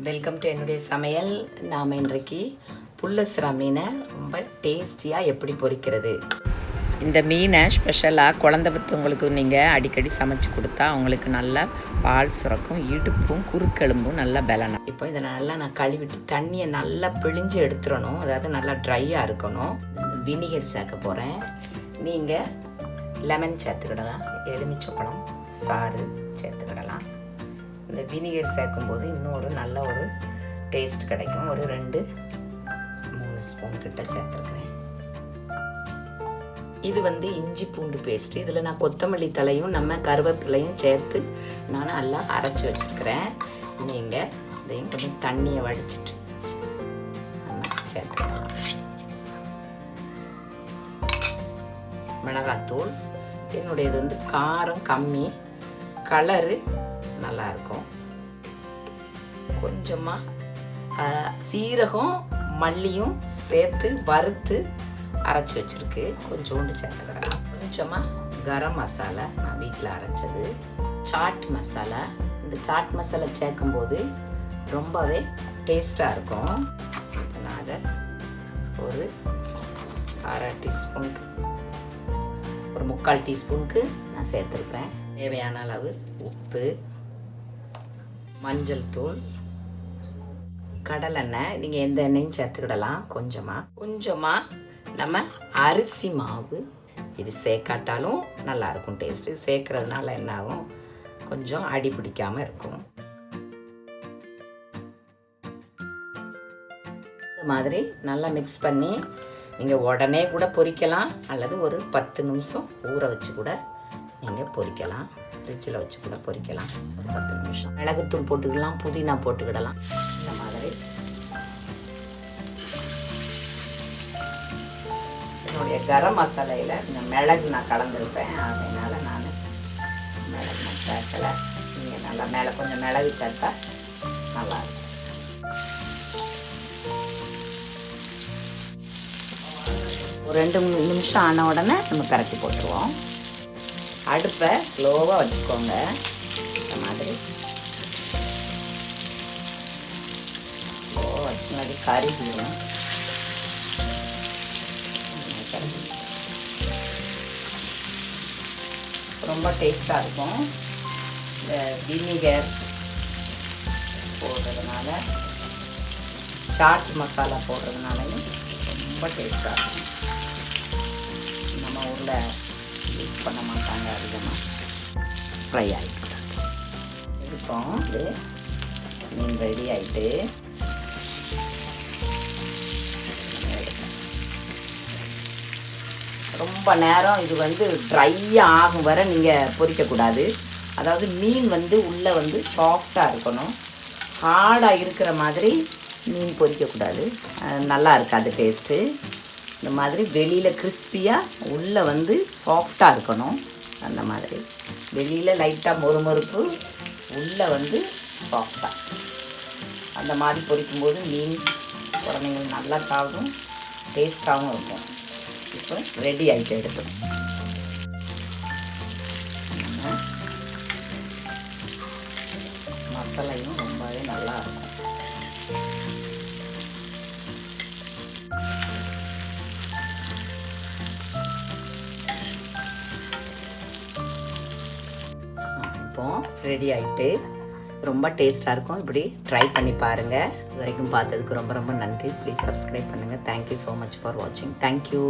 Welcome to என்னுடைய சமையல். நாம் இன்றைக்கு புல்லசுறா மீனை ரொம்ப டேஸ்டியாக எப்படி பொரிக்கிறது. இந்த மீனை ஸ்பெஷலாக குழந்தை பற்றவங்களுக்கு நீங்கள் அடிக்கடி சமைச்சு கொடுத்தா அவங்களுக்கு நல்லா பால் சுரக்கும், இடுப்பும் குறுக்கெலும்பும் நல்லா பலனும். இப்போ இதை நல்லா நான் கழுவிட்டு தண்ணியை நல்லா பிழிஞ்சு எடுத்துடணும். அதாவது நல்லா ட்ரையாக இருக்கணும். வினிகர் சேர்க்க போகிறேன். நீங்கள் லெமன் சேர்த்துக்கிடலாம், எலுமிச்சப்பழம் சாறு சேர்த்துக்கிடலாம். இந்த வினிகர் சேர்க்கும்போது இன்னொரு நல்ல ஒரு டேஸ்ட் கிடைக்கும். ஒரு 2-3 ஸ்பூன் கிட்ட சேர்த்துருக்கிறேன். இது இஞ்சி பூண்டு பேஸ்ட்டு. இதில் நான் கொத்தமல்லி தலையும் நம்ம கருவேப்பிலையும் சேர்த்து நான் நல்லா அரைச்சி வச்சுருக்கிறேன். நீங்கள் இதையும் கொஞ்சம் தண்ணியை வடிச்சிட்டு நம்ம சேர்த்துக்கலாம். மிளகாத்தூள் என்னுடையது காரம் கம்மி, கலரு நல்லாயிருக்கும். கொஞ்சமாக சீரகம் மல்லியும் சேர்த்து வறுத்து அரைச்சி வச்சுருக்கு, கொஞ்சோண்டு சேர்த்துக்கிறேன். கொஞ்சமாக கரம் மசாலா நான் வீட்டில் அரைச்சது, சாட் மசாலா. இந்த சாட் மசாலா சேர்க்கும்போது ரொம்பவே டேஸ்ட்டாக இருக்கும். நான் அதை ஒரு 1/2 டீஸ்பூனுக்கு, ஒரு 3/4 டீஸ்பூனுக்கு நான் சேர்த்துருப்பேன். தேவையான அளவு உப்பு, மஞ்சள் தூள், கடலெண்ணெய். நீங்கள் எந்த எண்ணெயும் சேர்த்துக்கிடலாம். கொஞ்சமாக நம்ம அரிசி மாவு. இது சேர்க்காட்டாலும் நல்லாயிருக்கும் டேஸ்ட்டு. சேர்க்கறதுனால என்ன ஆகும், கொஞ்சம் அடி பிடிக்காமல் இருக்கும். இந்த மாதிரி நல்லா மிக்ஸ் பண்ணி நீங்கள் உடனே கூட பொரிக்கலாம், அல்லது ஒரு 10 நிமிஷம் ஊற வச்சு கூட நீங்கள் பொரிக்கலாம். ஃப்ரிட்ஜில் வச்சு கூட பொரிக்கலாம் ஒரு 10 நிமிஷம். மிளகுத்தூள் போட்டுக்கலாம், புதினா போட்டுக்கிடலாம். இந்த மாதிரி என்னுடைய கரம் மசாலையில் இந்த மிளகு நான் கலந்துருப்பேன், அதனால் நான் மிளகு நான் சேர்க்கலை. நீங்கள் நல்லா மேலே கொஞ்சம் மிளகு சேர்த்தா நல்லாயிருக்கும். ஒரு 2-3 நிமிஷம் ஆன உடனே நம்ம பரட்டி போட்டுருவோம். அடுப்பை ஸ்லோவாக வச்சுக்கோங்க. இந்த மாதிரி ஸ்லோவாக வச்சுனது கறிக்கும். ரொம்ப டேஸ்ட்டாக இருக்கும். இந்த வினிகர் போடுறதுனால, சாட் மசாலா போடுறதுனாலையும் ரொம்ப டேஸ்ட்டாக இருக்கும். நம்ம ஊரில் யூஸ் பண்ண மாட்டாங்க அதிகமாக. ஃப்ரை ஆகிட்டு இருக்கும். இது மீன் ரெடி ஆகிட்டு ரொம்ப நேரம் இது ட்ரையாக ஆகும் வரை நீங்கள் பொரிக்கக்கூடாது. அதாவது மீன் உள்ளே சாஃப்டாக இருக்கணும். ஹார்டாக இருக்கிற மாதிரி மீன் பொரிக்கக்கூடாது, நல்லா இருக்காது டேஸ்ட்டு. இந்த மாதிரி வெளியில் கிறிஸ்பியாக உள்ளே சாஃப்டாக இருக்கணும். அந்த மாதிரி வெளியில் லைட்டாக மொறுமொறுப்பு, உள்ளே சாஃப்டாக. அந்த மாதிரி பொரிக்கும்போது மீன் குழந்தைங்களுக்கு நல்லா சாப்பிடும், டேஸ்ட்டாகவும் இருக்கும். இப்போ ரெடி ஆகிட்டு எடுக்கணும். மசாலையும் ரொம்பவே நல்லா இருக்கும். இப்போ ரெடி ஆகிட்டு ரொம்ப டேஸ்ட்டாக இருக்கும். இப்படி ட்ரை பண்ணி பாருங்கள். இது வரைக்கும் பார்த்ததுக்கு ரொம்ப ரொம்ப நன்றி. ப்ளீஸ் சப்ஸ்கிரைப் பண்ணுங்கள். தேங்க்யூ ஸோ மச் ஃபார் வாட்சிங். தேங்க்யூ.